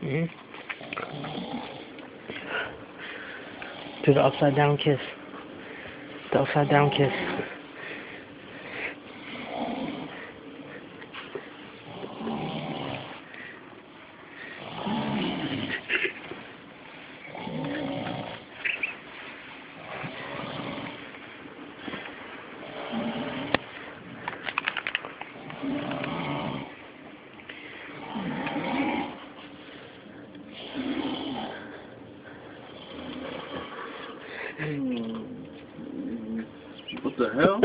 Mm-hmm. Do the upside down kiss. The upside down kiss. What the hell?